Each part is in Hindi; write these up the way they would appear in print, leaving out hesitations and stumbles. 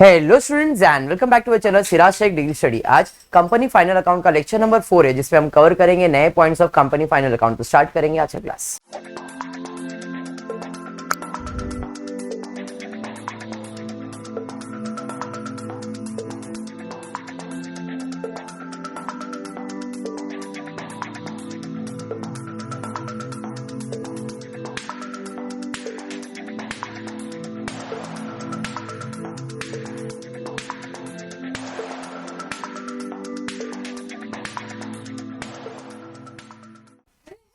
Hello students and welcome back to our channel Siraj Shaikh degree study. आज कंपनी फाइनल अकाउंट का लेक्चर नंबर 4 है, जिसपे हम कवर करेंगे नए points of company final account. तो स्टार्ट करेंगे आज का क्लास।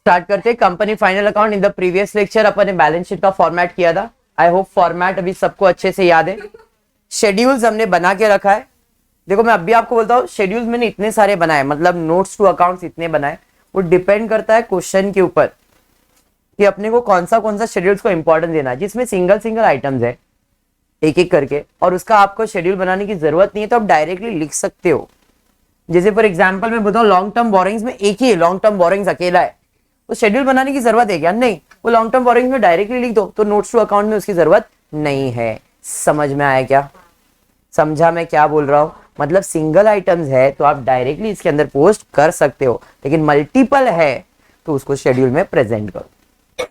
स्टार्ट करते हैं company final account. In the previous lecture अपन ने बैलेंस शीट का फॉर्मेट किया था। आई होप फॉर्मेट अभी सबको अच्छे से याद है। शेड्यूल्स हमने बना के रखा है। देखो मैं अभी आपको बोलता हूँ, शेड्यूल्स मैंने इतने सारे बनाए, मतलब नोट्स टू अकाउंट्स इतने बनाए। वो डिपेंड करता है क्वेश्चन के ऊपर कि अपने को कौन सा शेड्यूल्स को इंपॉर्टेंस देना है, जिसमें सिंगल सिंगल आइटम्स है एक एक करके, और उसका आपको शेड्यूल बनाने की जरूरत नहीं है, तो आप डायरेक्टली लिख सकते हो। जैसे फॉर एग्जाम्पल मैं बताऊं, लॉन्ग टर्म बोरिंग्स में एक ही है, लॉन्ग टर्म बोरिंग्स अकेला है, तो शेड्यूल बनाने की जरूरत है क्या? नहीं। वो लॉन्ग टर्म बोरिंग्स में डायरेक्टली लिख दो, तो नोट्स टू अकाउंट में उसकी जरूरत नहीं है। समझ में आया क्या? समझा मैं क्या बोल रहा हूं? मतलब सिंगल आइटम्स है तो आप डायरेक्टली इसके अंदर पोस्ट कर सकते हो, लेकिन मल्टीपल है तो उसको शेड्यूल में प्रेजेंट करो।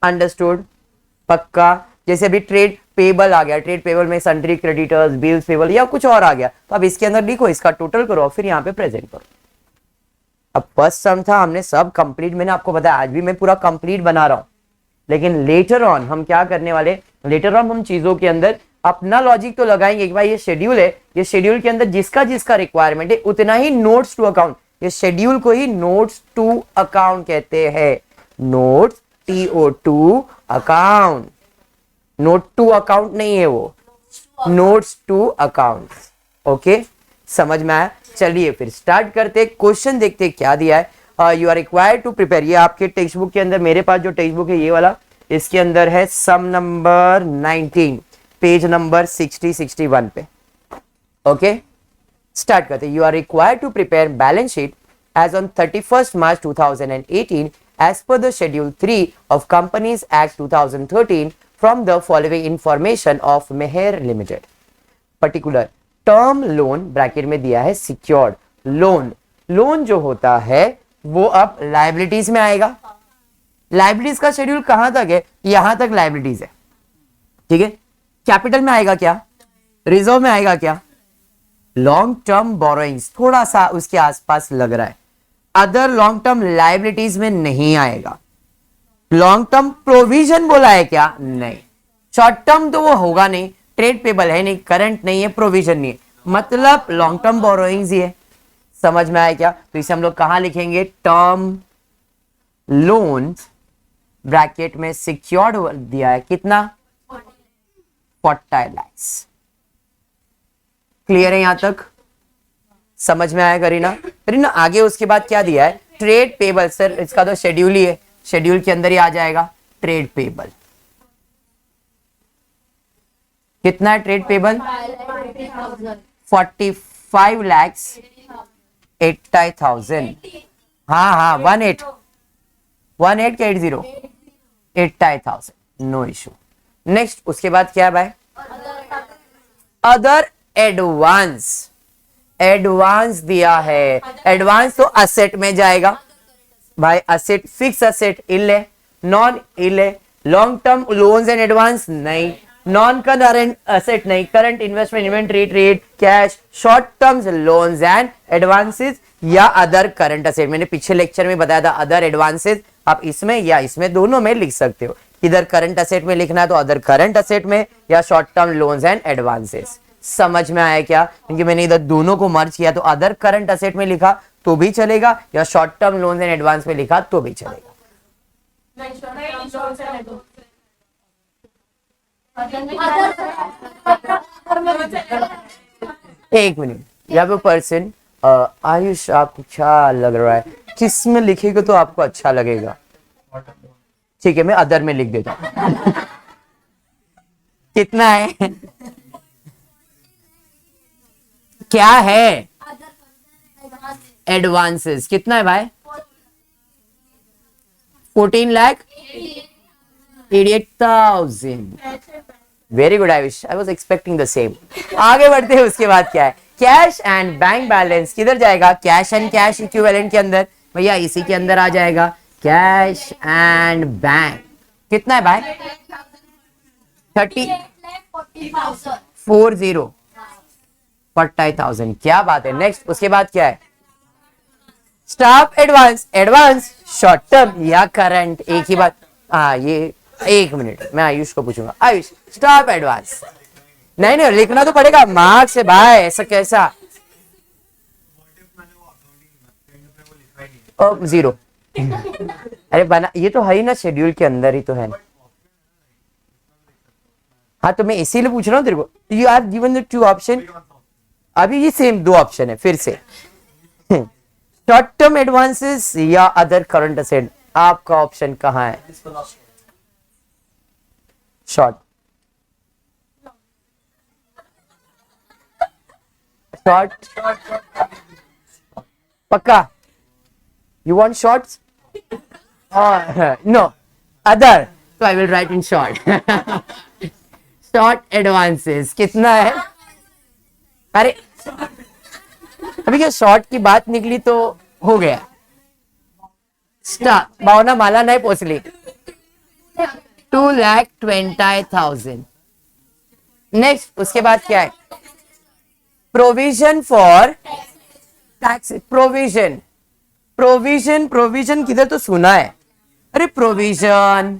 अंडरस्टूड? पक्का? जैसे अभी ट्रेड पेबल आ गया, ट्रेड पेबल में सन्ड्री क्रेडिटर्स, बिल्स पेबल या कुछ और आ गया, तो अब इसके अंदर लिखो, इसका टोटल करो, फिर यहाँ पे प्रेजेंट करो। अब फर्स्ट सम था, हमने सब कंप्लीट, मैंने आपको बताया आज भी मैं पूरा कंप्लीट बना रहा हूं, लेकिन लेटर ऑन हम क्या करने वाले, लेटर ऑन हम चीजों के अंदर अपना लॉजिक तो लगाएंगे कि भाई ये शेड्यूल है, ये शेड्यूल के अंदर जिसका जिसका रिक्वायरमेंट है उतना ही नोट्स टू अकाउंट, ये शेड्यूल को ही नोट्स टू अकाउंट कहते हैं। Notes TO2 account, note to account नहीं है वो, नोट्स टू अकाउंट। ओके, समझ में आया? चलिए फिर स्टार्ट करते, क्वेश्चन देखते क्या दिया है। You are required to prepare, ये आपके टेक्स्ट बुक के अंदर, मेरे पास जो टेक्स्ट बुक है ये वाला, इसके अंदर है सम नंबर 19, पेज नंबर 60-61 पे। ओके, स्टार्ट करते। You are required to prepare balance sheet as on 31 March 2018 as per the schedule 3 of Companies Act 2013 from the following information of Meher Limited. Particular term loan bracket में दिया है सिक्योर्ड लोन। लोन जो होता है वो अब लायबिलिटीज में आएगा। लायबिलिटीज का शेड्यूल कहां तक है? यहां तक लायबिलिटीज है, ठीक है। कैपिटल में आएगा क्या? रिजर्व में आएगा क्या? लॉन्ग टर्म बोरोइंग्स थोड़ा सा उसके आसपास लग रहा है। अदर लॉन्ग टर्म लायबिलिटीज में नहीं आएगा। लॉन्ग टर्म प्रोविजन बोला है क्या? नहीं। शॉर्ट टर्म तो वो होगा नहीं, ट्रेड पेबल है नहीं, करंट नहीं है, प्रोविजन नहीं है, मतलब लॉन्ग टर्म बोरोइंग्स ही है। समझ में आया क्या? तो इसे हम लोग कहां लिखेंगे? टर्म लोन ब्रैकेट में सिक्योर्ड दिया है कितना? 40 lakhs। क्लियर है यहां तक? समझ में आया करीना? करीना आगे उसके बाद क्या दिया है? Trade payable. सर इसका तो शेड्यूल ही है, शेड्यूल के अंदर ही आ जाएगा ट्रेड पेबल। कितना है ट्रेड पेबल? 45,80,000। हाँ 18,80,000 नो इशू। नेक्स्ट उसके बाद क्या है भाई? Other advance. एडवांस दिया है, एडवांस तो असेट में जाएगा भाई। असेट फिक्स असेट इल है, नॉन इल है। Long term loans and advance नहीं, नॉन करंट असेट नहीं, current investment, inventory, trade, cash, short terms loans and advances या अदर करंट असेट। मैंने पिछले लेक्चर में बताया था अदर एडवांसेस, आप इसमें या इसमें दोनों में लिख सकते हो। इधर करंट असेट में लिखना है तो अदर करंट असेट में, या short term loans and advances. समझ में आया क्या? क्योंकि मैंने इधर दोनों को मर्ज किया, तो अदर करंट असेट में लिखा तो भी चलेगा, या short term loans and advance में लिखा तो भी चलेगा। एक मिनट, यहाँ पे पर्सन आयुष, आपको क्या लग रहा है किस में लिखेगा तो आपको अच्छा लगेगा? ठीक है, मैं अदर में लिख देता हूं। कितना है? क्या है? एडवांसेस कितना है भाई? 14,88,000। Very good Ayush, I was expecting the same. आगे बढ़ते हैं, उसके बाद क्या है, कैश एंड बैंक बैलेंस किधर जाएगा, कैश एंड कैश इक्विवेलेंट के अंदर, भैया इसी के अंदर आ जाएगा, कैश एंड बैंक कितना है भाई, 40,000, क्या बात है। नेक्स्ट उसके बाद क्या है, staff advance, advance short term या करंट, एक ही बात। हाँ ये एक मिनट मैं आयुष को पूछूंगा, आयुष स्टाफ एडवांस, नहीं नहीं लिखना तो पड़ेगा मार्क्स से भाई, ऐसा कैसा, ओ जीरो। अरे बना, ये तो है ही ना शेड्यूल के अंदर ही तो है। हाँ तो मैं इसीलिए पूछ रहा हूँ तेरे को, you are given the 2 option, अभी ये सेम 2 ऑप्शन है फिर से, शॉर्ट टर्म एडवांसेस या अदर करंट असेट, आपका ऑप्शन कहाँ है, शॉर्ट, शॉर्ट पक्का, you want shorts, no other, तो I will write in short. Short advances कितना है, अरे अभी क्या शॉर्ट की बात निकली तो हो गया, भावना माला नहीं पोचली, 2,20,000। नेक्स्ट उसके बाद क्या है, provision for tax, provision, provision, provision किधर तो सुना है, अरे प्रोविजन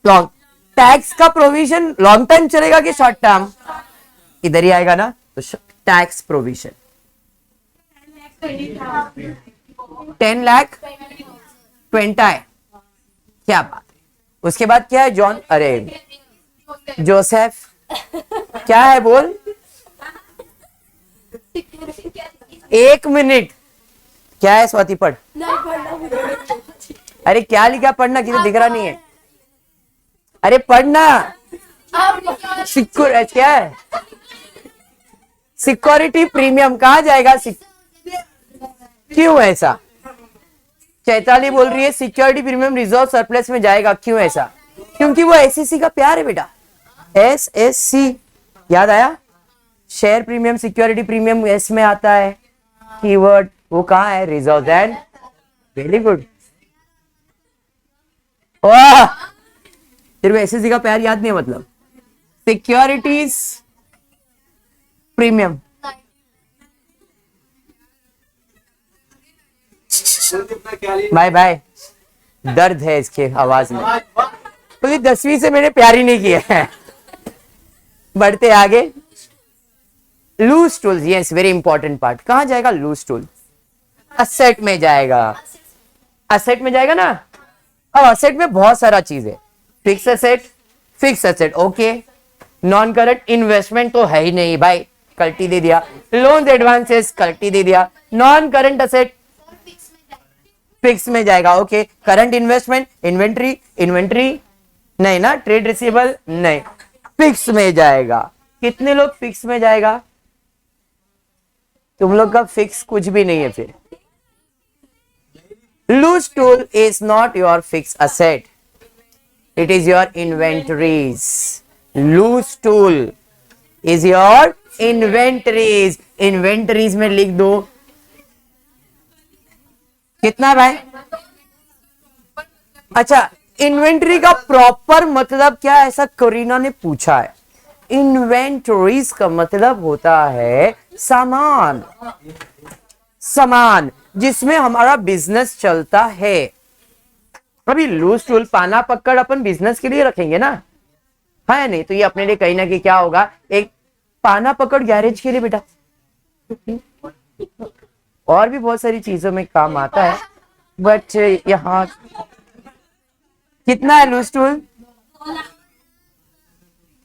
लॉन्ग, टैक्स का प्रोविजन लॉन्ग टाइम चलेगा कि शॉर्ट टर्म, इधर ही आएगा ना, तो टैक्स प्रोविजन 10,20,000, क्या बात है। उसके बाद क्या है, जॉन, अरे जोसेफ, क्या है बोल, 1 मिनट, क्या है स्वाति पढ़, अरे क्या लिखा, पढ़ना किधर दिख रहा नहीं है, अरे पढ़ना, सिक्योर क्या है, सिक्योरिटी प्रीमियम कहाँ जाएगा, क्यों ऐसा, चैताली बोल रही है सिक्योरिटी प्रीमियम रिजर्व सरप्लस में जाएगा, क्यों ऐसा, क्योंकि वो एसएससी का प्यार है बेटा, एसएससी याद आया, share premium security premium S में आता है कीवर्ड, वो कहाँ है, रिजर्व एंड, वेरी गुड, वाह तेरे को एसएससी का प्यार याद नहीं है, मतलब सिक्योरिटीज प्रीमियम, बाय बाय, दर्द है इसके आवाज में, तो 10वीं से मैंने प्यार ही नहीं किया है। बढ़ते आगे, loose tools, yes very important part, कहां जाएगा लूज टूल, असेट में जाएगा, असेट में जाएगा ना, अब असेट में बहुत सारा चीज है, fix asset, fix asset okay, non current investment तो है ही नहीं भाई, कल्टी दे दिया, लोन एडवांसेस कल्टी दे दिया, नॉन करंट असेट फिक्स में जाएगा okay, current investment, inventory, inventory नहीं ना, ट्रेड रिसीवेबल नहीं, फिक्स में जाएगा। कितने लोग फिक्स में जाएगा, तुम लोग का फिक्स कुछ भी नहीं है फिर। Loose tool is not your fix asset, it is your inventories, loose tool is your inventories, inventories में लिख दो कितना भाई, अच्छा इन्वेंटरी का प्रॉपर मतलब क्या है, ऐसा करीना ने पूछा है, इन्वेंटरीज का मतलब होता है सामान, सामान जिसमें हमारा बिजनेस चलता है। अभी लूज टूल पाना पकड़ अपन बिजनेस के लिए रखेंगे ना, है नहीं, तो ये अपने लिए कहीं ना कहीं क्या होगा, एक पाना पकड़ गैरेज के लिए बेटा, और भी बहुत सारी चीजों में काम आता है, बट यहाँ कितना है लूज टूल,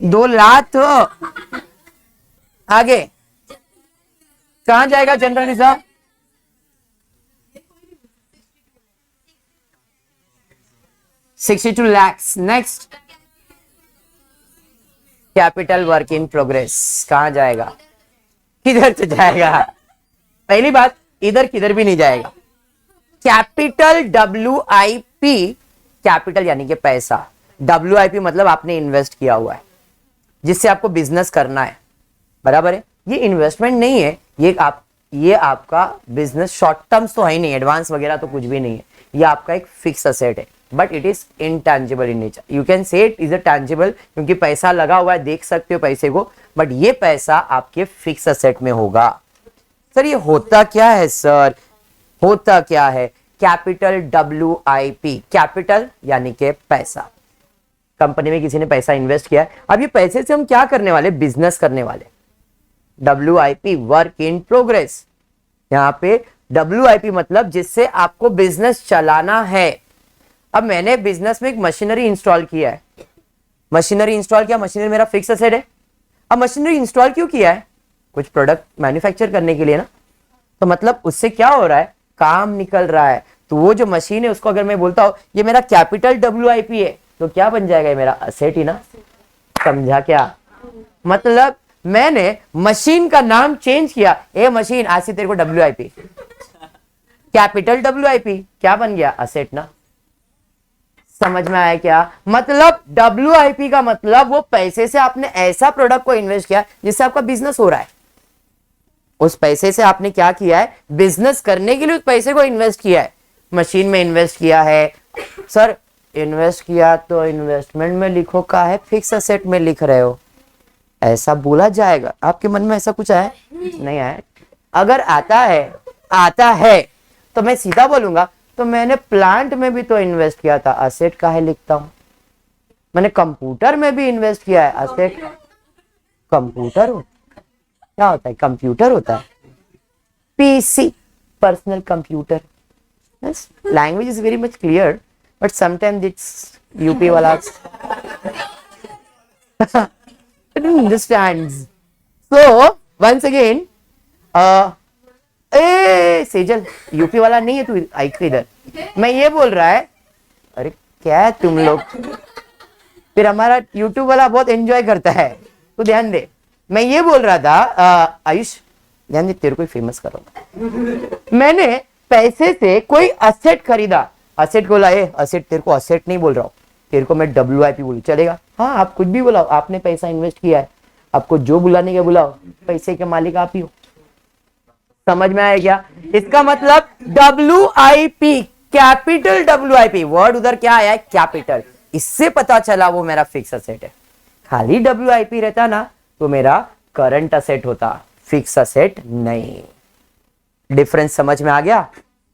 2 लाख। तो आगे कहां जाएगा general reserve, 62 lakhs। Next capital work in progress कहां जाएगा, किधर से जाएगा, पहली बात इधर किधर भी नहीं जाएगा, कैपिटल WIP, कैपिटल यानी कि पैसा, WIP मतलब आपने इन्वेस्ट किया हुआ है, जिससे आपको बिजनेस करना है, बराबर है। ये इन्वेस्टमेंट नहीं है, ये आपका बिजनेस शॉर्ट टर्म्स तो है ही नहीं, एडवांस वगैरह तो कुछ भी नहीं है, ये आपका एक फिक्स असेट है, but it is intangible in nature. You can say it is a tangible, क्योंकि पैसा लगा हुआ है, देख सकते हो पैसे को, बट ये पैसा आपके फिक्स असेट में होगा। सर ये होता क्या है सर? होता क्या है? कैपिटल, WIP, कैपिटल यानी कि पैसा। कंपनी में किसी ने पैसा इन्वेस्ट किया है, अब ये पैसे से हम क्या करने वाले? बिजनेस करने वाले। WIP, work in progress. यहां पे WIP मतलब जिससे आपको बिजनेस चलाना है। अब मैंने बिजनेस में एक मशीनरी इंस्टॉल किया है, मशीनरी इंस्टॉल किया, मशीनरी मेरा फिक्स असेट है। अब मशीनरी इंस्टॉल क्यों किया है? कुछ प्रोडक्ट मैन्युफैक्चर करने के लिए ना, तो मतलब उससे क्या हो रहा है? काम निकल रहा है। तो वो जो मशीन है उसको अगर मैं बोलता हूं ये मेरा कैपिटल WIP है, तो क्या बन जाएगा? ये मेरा असेट ही ना। समझा क्या? मतलब मैंने मशीन का नाम चेंज किया, ए मशीन आज से तेरे को WIP, कैपिटल WIP क्या बन गया? असेट ना। समझ में आया क्या? मतलब WIP का मतलब वो पैसे से आपने ऐसा प्रोडक्ट को इन्वेस्ट किया जिससे आपका बिजनेस हो रहा है। उस पैसे से आपने क्या किया है? बिजनेस करने के लिए उस पैसे को इन्वेस्ट किया है, मशीन में इन्वेस्ट किया है। सर इन्वेस्ट किया तो इन्वेस्टमेंट में लिखो का है, फिक्स असेट में लिख रहे हो, ऐसा बोला जाएगा? आपके मन में ऐसा कुछ आया? नहीं आया? अगर आता है तो मैं सीधा बोलूंगा तो मैंने प्लांट में भी तो इन्वेस्ट किया था, असेट काहे लिखता हूं? मैंने कंप्यूटर में भी इन्वेस्ट किया है, असेट। कंप्यूटर क्या होता है? कंप्यूटर होता है PC, personal computer. Language is very much clear, but sometimes it's UP वाला understands. So once again, Sejal UP वाला नहीं है तू, आइक इधर। मैं ये बोल रहा है, अरे क्या है तुम लोग, फिर हमारा YouTube वाला बहुत एंजॉय करता है, तो ध्यान दे। मैं ये बोल रहा था आयुष ध्यान दे, तेरे को फेमस करो। मैंने पैसे से कोई असेट खरीदा, असेट को लाए, असेट तेरे को असेट नहीं बोल रहा हूं, तेरे को मैं WIP बोलूं, चलेगा? हाँ आप कुछ भी बुलाओ, आपने पैसा इन्वेस्ट किया है, आपको जो बुलाने का बुलाओ, पैसे के मालिक आप ही हो। समझ में आया क्या? इसका मतलब WIP, कैपिटल WIP, वर्ड उधर क्या आया है? कैपिटल। इससे पता चला वो मेरा फिक्स असेट है। खाली WIP रहता ना तो मेरा करंट असेट होता, फिक्स असेट नहीं। डिफरेंस समझ में आ गया?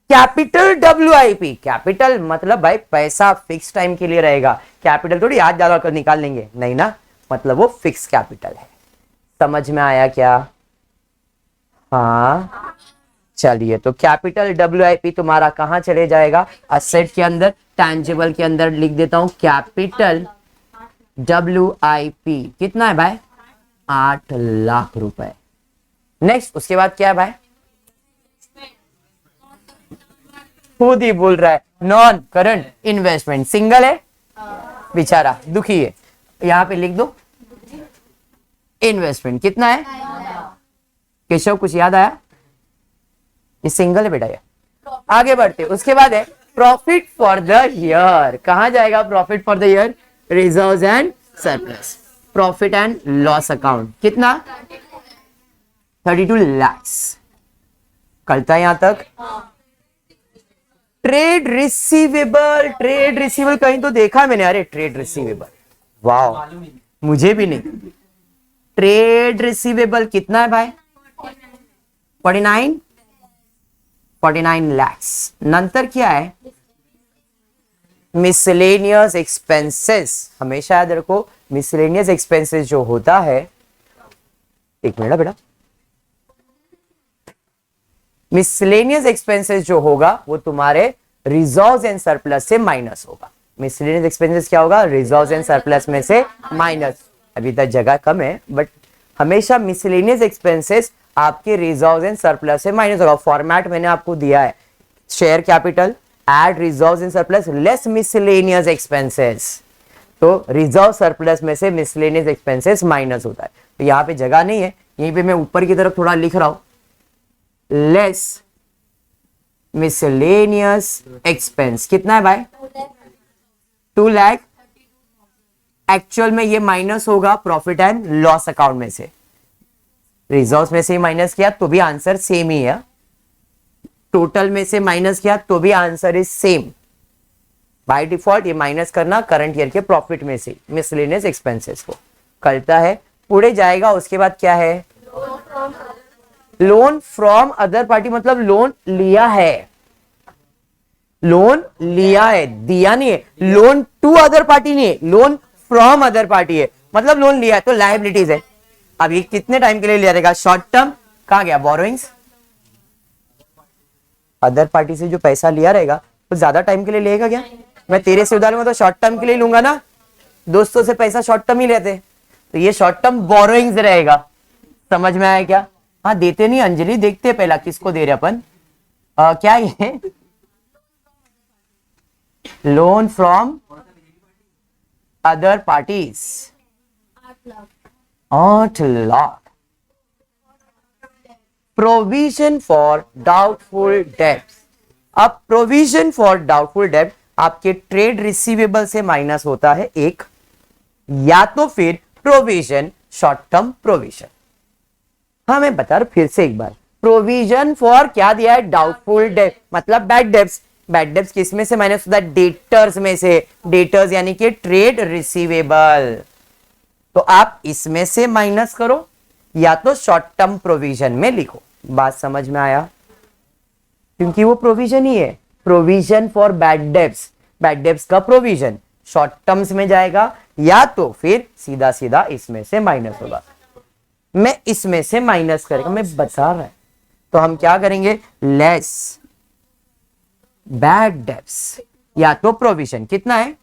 कैपिटल WIP, कैपिटल मतलब भाई पैसा फिक्स टाइम के लिए रहेगा, कैपिटल थोड़ी आज डालर कर निकाल लेंगे, नहीं ना, मतलब वो फिक्स कैपिटल है। समझ में आया क्या? हाँ चलिए, तो कैपिटल WIP तुम्हारा कहां चले जाएगा? असेट के अंदर, टैंजिबल के अंदर लिख देता हूं कैपिटल WIP। कितना है भाई? 8 लाख रुपए। नेक्स्ट उसके बाद क्या है भाई? खुद ही बोल रहा है, नॉन करंट इन्वेस्टमेंट। सिंगल है बेचारा, दुखी है, यहां पे लिख दो इन्वेस्टमेंट। कितना है केशव, कुछ याद आया? ये सिंगल है बेटा। ये आगे बढ़ते, उसके बाद है प्रॉफिट फॉर द ईयर। कहां जाएगा profit for the year? Reserves and surplus, profit and loss account. कितना? 32 lakhs। करता है यहां तक? ट्रेड रिसीवेबल, ट्रेड रिसीवेबल कहीं तो देखा मैंने, अरे ट्रेड रिसीवेबल, वाह मुझे भी नहीं। ट्रेड रिसीवेबल कितना है भाई? 49 lakhs। नंतर क्या है? Miscellaneous expenses. हमेशा याद रखो, मिसलेनियस एक्सपेंसेस जो होता है, एक मिनट बेटा, मिसलेनियस एक्सपेंसेस जो होगा वो तुम्हारे रिजर्व्स एंड सरप्लस से माइनस होगा। मिसलेनियस एक्सपेंसेस क्या होगा? रिजर्व्स एंड सरप्लस में से माइनस। अभी तक जगह कम है, बट हमेशा मिसलेनियस एक्सपेंसेस आपके रिजर्व्स एंड सरप्लस से माइनस होगा। फॉर्मेट मैंने आपको दिया है, share capital, add reserves and surplus, less miscellaneous expenses. तो रिजर्व सरप्लस में से मिसलेनियस एक्सपेंसेस माइनस होता है। तो यहाँ पे जगह नहीं है, यहीं पे मैं ऊपर की तरफ थोड़ा लिख रहा हूं, लेस मिसलेनियस एक्सपेंस। कितना है भाई? 2 लाख एक्चुअल में ये माइनस होगा प्रॉफिट एंड लॉस अकाउंट में से, रिजर्व्स में से माइनस किया तो भी आंसर सेम ही है, टोटल में से माइनस किया तो भी answer is same. By default ये माइनस करना करंट ईयर के प्रॉफिट में से मिसलेनियस एक्सपेंसेस को करता है। पुढे जाएगा, उसके बाद क्या है, लोन फ्रॉम अदर पार्टी, मतलब लोन लिया है, लोन लिया है, दिया नहीं है। लोन टू अदर पार्टी नहीं है, लोन फ्रॉम अदर पार्टी है, मतलब लोन लिया है तो लायबिलिटीज है। अब ये कितने टाइम के लिए लिया रहेगा, शॉर्ट टर्म, कहां गया बोरोइंग्स, अदर पार्टी से जो पैसा लिया रहेगा तो ज्यादा टाइम के लिए लेगा क्या, मैं तेरे से उधार लूंगा तो शॉर्ट टर्म के लिए लूंगा ना, दोस्तों से पैसा शॉर्ट टर्म ही लेते, तो ये शॉर्ट टर्म बोरोइंग्स रहेगा। समझ में आया क्या, हाँ देते नहीं अंजलि, देखते हैं पहला किसको दे रहे अपन, क्या ये loan from other parties 8 lakh, provision for doubtful debts. अब प्रोविजन फॉर डाउटफुल डेब्ट आपके ट्रेड रिसीवेबल से माइनस होता है एक, या तो फिर प्रोविजन शॉर्ट टर्म प्रोविजन। हाँ मैं बता रहा फिर से एक बार, प्रोविजन फॉर क्या दिया है, डाउटफुल डेब्ट मतलब बैड डेब्ट्स। बैड डेब्ट्स किस में से माइनस होता है, डेटर्स में से, डेटर्स यानी कि ट्रेड रिसीवेबल, तो आप इसमें से माइनस करो या तो शॉर्ट टर्म प्रोविजन में लिखो। बात समझ में आया, क्योंकि वो प्रोविजन ही है, provision for bad debts, bad debts का प्रोविजन शॉर्ट टर्म्स में जाएगा या तो फिर सीधा सीधा इसमें से माइनस होगा। मैं इसमें से माइनस करेगा, मैं बता रहा है, तो हम क्या करेंगे, लेस बैड डेब्ट्स या तो प्रोविजन, कितना है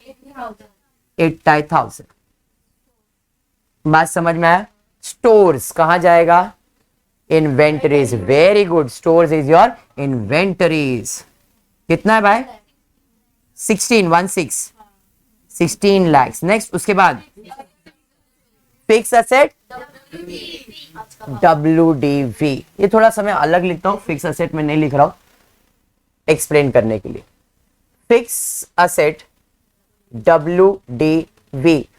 80,000। बात समझ में आया। स्टोर्स कहां जाएगा, inventories, very good, stores is your inventories. कितना है भाई, 16 लाख। नेक्स्ट उसके बाद फिक्स असेट WDV, ये थोड़ा सा मैं अलग लिखता हूं, फिक्स असेट में नहीं लिख रहा हूं एक्सप्लेन करने के लिए। फिक्स असेट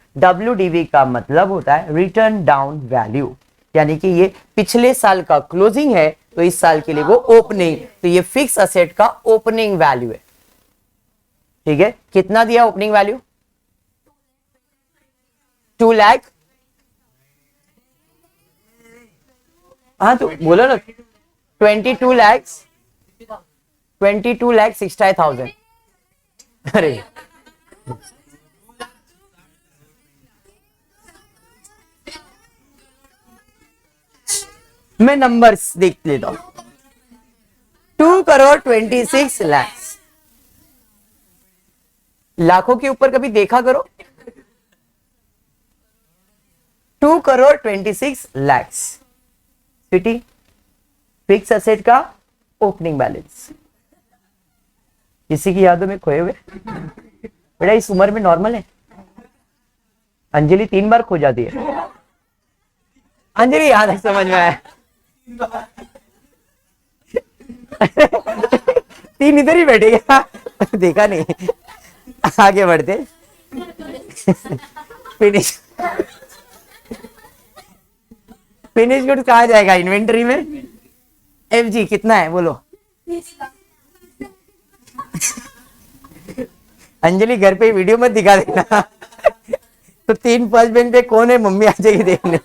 WDV का मतलब होता है रिटर्न डाउन वैल्यू, यानी कि ये पिछले साल का क्लोजिंग है तो इस साल के लिए वो ओपनिंग, तो ये फिक्स असेट का ओपनिंग वैल्यू है। ठीक है, कितना दिया ओपनिंग वैल्यू, 2 लाख। हाँ तो बोलो ना, 22 लाख 60,000। अरे मैं नंबर्स देख लेता हूं, 2,26 लाख। लाखों के ऊपर कभी देखा करो, 2,26 लाख सिटी फिक्स असेट का ओपनिंग बैलेंस। किसी की यादों में खोए हुए बेटा, इस उम्र में नॉर्मल है। अंजलि 3 बार खो जाती है, अंजलि याद है, समझ में आया। 3 इधर ही बैठेगा, देखा नहीं। आगे बढ़ते, फिनिश गुड कहा जाएगा इन्वेंटरी में, FG कितना है बोलो। अंजलि घर पे वीडियो मत दिखा देना, तो 3 फर्स्ट बेंच पे कौन है, मम्मी आ जाएगी देखने।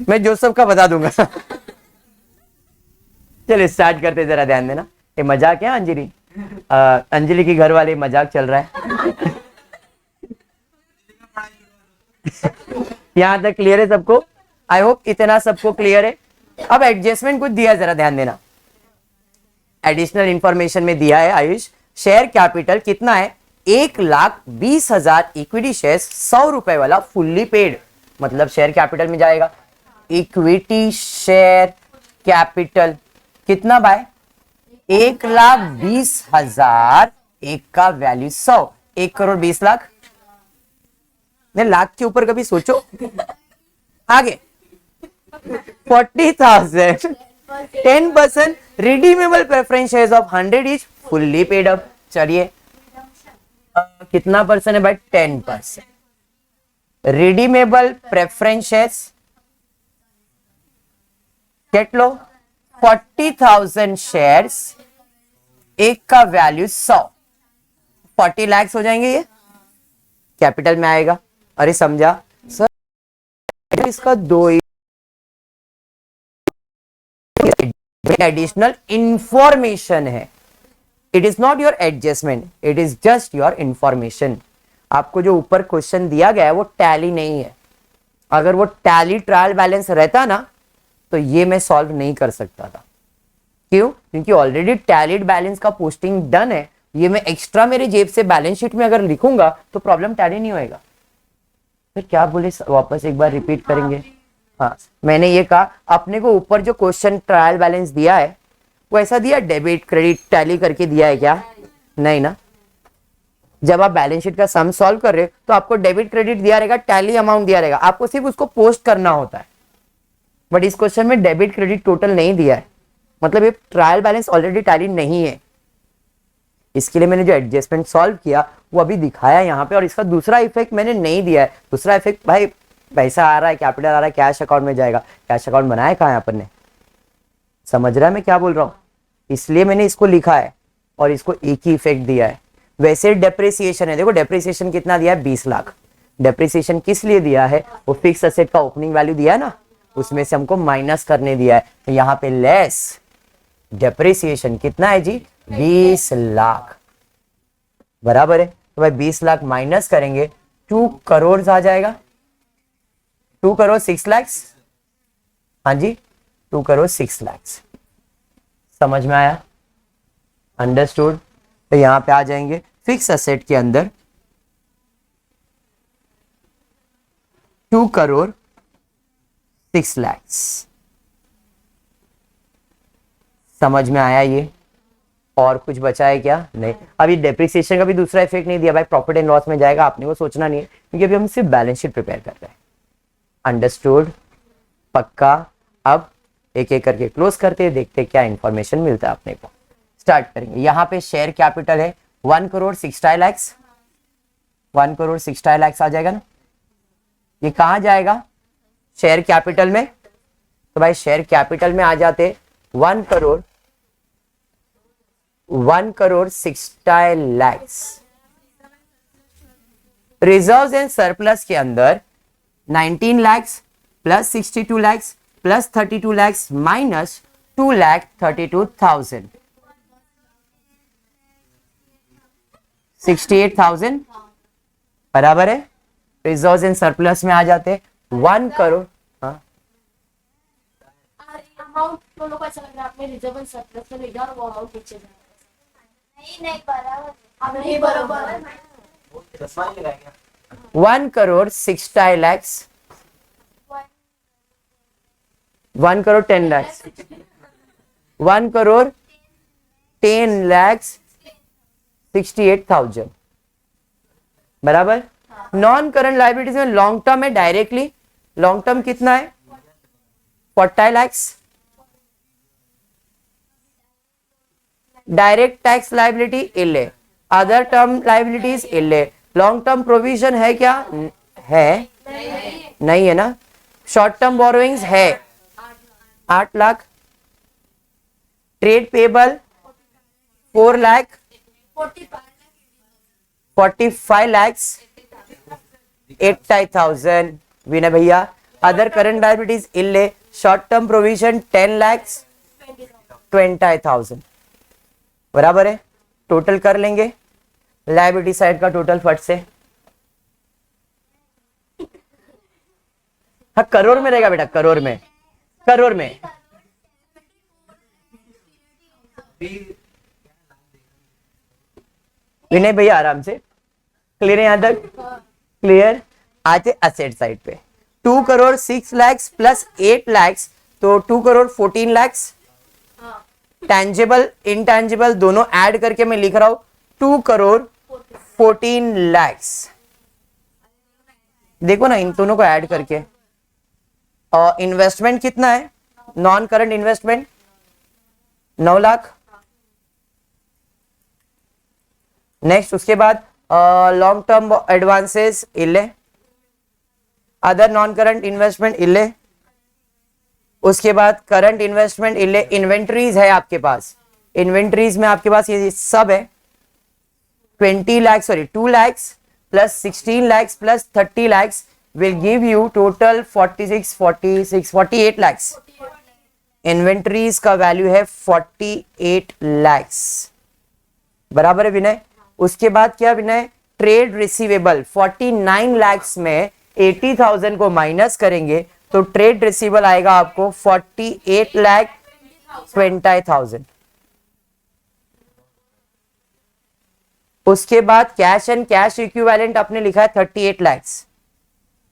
मैं जोसेफ का बता दूंगा। चलो स्टार्ट करते, जरा ध्यान देना, ये मजाक है अंजलि, अंजलि की घर वाले मजाक चल रहा है। यहां तक क्लियर है सबको, आई होप इतना सबको क्लियर है। अब एडजस्टमेंट कुछ दिया, जरा ध्यान देना, एडिशनल इंफॉर्मेशन में दिया है आयुष, शेयर कैपिटल कितना है, 1,20,000 इक्विटी शेयर 100 रुपए वाला फुल्ली पेड, मतलब शेयर कैपिटल में जाएगा। इक्विटी शेयर कैपिटल कितना भाई, 1,20,000, एक का वैल्यू 100, 1,20,00,000। ने लाख के ऊपर कभी सोचो। आगे 40,000, 10% redeemable preference shares of 100 is fully paid up. चलिए कितना परसेंट है भाई? 10%। रिडीमेबल प्रेफरेंस शेयर्स કેટલો? 40,000 शेयर्स, एक का वैल्यू 100, 40 लाख हो जाएंगे, ये कैपिटल में आएगा। अरे समझा सर, इसका दो एडिशनल इंफॉर्मेशन है। It is not your adjustment, it is just your information. आपको जो ऊपर क्वेश्चन दिया गया है वो टैली नहीं है। अगर वो टैली ट्रायल बैलेंस रहता ना तो ये मैं सॉल्व नहीं कर सकता था। क्यों? क्योंकि ऑलरेडी टैलीड बैलेंस का पोस्टिंग डन है। ये मैं एक्स्ट्रा मेरे जेब से बैलेंस शीट में अगर लिखूंगा तो प्रॉब्लम टैली नहीं होएगा। फिर क्या बोले, वापस एक बार रिपीट करेंगे। हाँ, मैंने ये कहा अपने को ऊपर जो क्वेश्चन ट्रायल बैलेंस दिया है वो ऐसा दिया डेबिट क्रेडिट टैली करके दिया है क्या? नहीं ना। जब आप बैलेंस शीट का सम सॉल्व कर रहे हो तो आपको डेबिट क्रेडिट दिया रहेगा, टैली अमाउंट दिया रहेगा, आपको सिर्फ उसको पोस्ट करना होता है। बट इस क्वेश्चन में डेबिट क्रेडिट टोटल नहीं दिया है, मतलब ये ट्रायल बैलेंस ऑलरेडी टैली नहीं है। इसके लिए मैंने जो एडजस्टमेंट सॉल्व किया वो अभी दिखाया यहाँ पे, और इसका दूसरा इफेक्ट मैंने नहीं दिया है। दूसरा इफेक्ट भाई पैसा आ रहा है, कैपिटल आ रहा है, कैश अकाउंट में जाएगा। कैश अकाउंट बनाया कहाँ है अपन ने? समझ रहा है मैं क्या बोल रहा हूँ? इसलिए मैंने इसको लिखा है और इसको एक ही इफेक्ट दिया है। वैसे डेप्रिसिएशन है, देखो डेप्रिसिएशन कितना दिया है? 20 लाख। डेप्रिसिएशन किस लिए दिया है? वो फिक्स असेट का ओपनिंग वैल्यू दिया है ना, उसमें से हमको माइनस करने दिया है। तो यहाँ पे लेस डेप्रिसिएशन कितना है जी? 20 लाख बराबर है। तो भाई 20 लाख माइनस करेंगे 2 करोड़ आ जाएगा। 2 करोड़ 6 लाख। हाँ जी, 2 करोड़ 6 लाख। समझ में आया? अंडरस्टूड। तो यहां पे आ जाएंगे फिक्स असेट के अंदर 2 करोड़ 6 लाख। समझ में आया ये? और कुछ बचा है क्या? नहीं। अभी डेप्रिसिएशन का भी दूसरा इफेक्ट नहीं दिया भाई, प्रॉफिट एंड लॉस में जाएगा, आपने वो सोचना नहीं है, क्योंकि अभी हम सिर्फ बैलेंस शीट प्रिपेयर कर रहे हैं। अंडरस्टूड? पक्का? अब एक एक करके क्लोज करते हैं, देखते हैं क्या इंफॉर्मेशन मिलता है अपने को। स्टार्ट करेंगे। यहाँ पे शेयर कैपिटल है 1 करोड़ 60 लाख। 1 करोड़ 60 लाख आ जाएगा ना। ये कहाँ जाएगा? शेयर कैपिटल में। तो भाई शेयर कैपिटल में आ जाते 1 crore 60 lakh. Reserves and surplus के अंदर 19 lakh plus 62 lakh plus 32 lakh minus 2,32,000, 68,000 बराबर है। रिजर्व्स एंड सरप्लस में आ जाते 1 करोड़। हाँ, अमाउंट दोनों को ऐसा लग रहा है आपने रिजर्व एंड सरप्लस में लिखा और वो अमाउंट पीछे जा नहीं बराबर। अब नहीं बराबर 1 करोड़ 60 लाख, 1 करोड़ 10 लाख, 1 करोड़ 10 लाख 68,000 बराबर। नॉन करंट लाइबिलिटीज में लॉन्ग टर्म है डायरेक्टली। लॉन्ग टर्म कितना है? 40 लाख। डायरेक्ट टैक्स लाइबिलिटी इले, अदर टर्म लाइबिलिटीज इले। लॉन्ग टर्म प्रोविजन है क्या? है नहीं है ना। शॉर्ट टर्म बोरोइंग्स है 8 लाख। Trade payable 4 lakh 45 lakh 80,000। विनय भैया अदर करंट लायबिलिटीज इले, शॉर्ट टर्म प्रोविजन 10 लाख 20,000 बराबर है। टोटल कर लेंगे लायबिलिटी साइड का टोटल फट से। हाँ करोड़ में रहेगा बेटा, करोड़ में, करोड़ में। विनय भैया आराम से, क्लियर है यहां तक? क्लियर। आते असेट साइड पे 2 करोड़ 6 लाख प्लस 8 लाख, तो 2 करोड़ 14 लाख। टैंजेबल इनटैंजेबल दोनों ऐड करके मैं लिख रहा हूं 2 करोड़ 14 लाख। देखो ना इन दोनों को ऐड करके। और इन्वेस्टमेंट कितना है? Non current investment 9 lakh. Next उसके बाद लॉन्ग टर्म एडवांसेस इल्ले, अदर नॉन करंट इन्वेस्टमेंट इल्ले, उसके बाद करंट इन्वेस्टमेंट इल्ले, इन्वेंट्रीज है आपके पास, इन्वेंट्रीज में आपके पास ये सब है 2 lakhs plus 16 lakhs plus 30 lakhs will give you total 48 lakhs. Inventories का वैल्यू है 48 lakhs, बराबर है विनय। उसके बाद क्या विनय, ट्रेड रिसीवेबल 49 lakhs में 80,000 को माइनस करेंगे तो ट्रेड रिसीवेबल आएगा आपको 48,20,000। उसके बाद कैश एंड कैश इक्विवेलेंट आपने लिखा है 38 lakhs,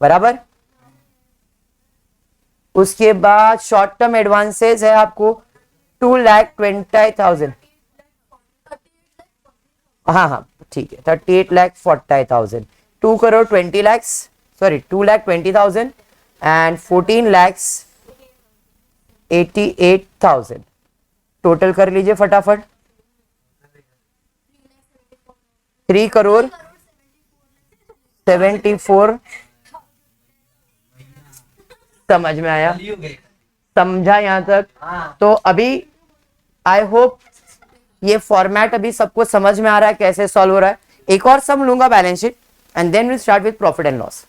बराबर। उसके बाद शॉर्ट टर्म एडवांसेस है आपको 2,20,000, हाँ ठीक है 38,40,000, 2,20,000 एंड 14,88,000 टोटल कर लीजिए फटाफट। 3,74,00,000 समझ में आया, समझा यहां तक? तो अभी आई होप ये फॉर्मेट अभी सबको समझ में आ रहा है कैसे सॉल्व हो रहा है। एक और सम लूंगा balance sheet and then will start with profit and loss,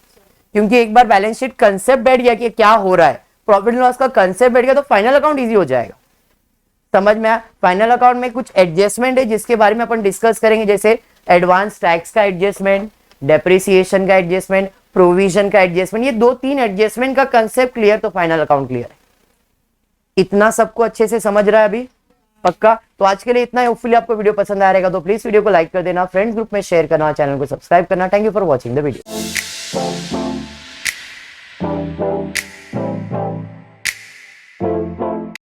क्योंकि एक बार बैलेंस शीट कंसेप्ट बैठ गया कि क्या हो रहा है, प्रॉफिट एंड लॉस का कंसेप्ट बैठ गया तो फाइनल अकाउंट इजी हो जाएगा। समझ में आया? फाइनल अकाउंट में कुछ एडजस्टमेंट है जिसके बारे में अपन डिस्कस करेंगे, जैसे एडवांस टैक्स का एडजस्टमेंट, डेप्रिसिएशन का एडजस्टमेंट, प्रोविजन का एडजस्टमेंट, ये 2-3 एडजस्टमेंट का कंसेप्ट क्लियर तो फाइनल अकाउंट क्लियर है। इतना सबको अच्छे से समझ रहा है अभी? पक्का? तो आज के लिए इतना है। होपफुली आपको वीडियो पसंद आएगा तो प्लीज वीडियो को लाइक कर देना, फ्रेंड्स ग्रुप में शेयर करना, चैनल को सब्सक्राइब करना। Thank you for watching the video.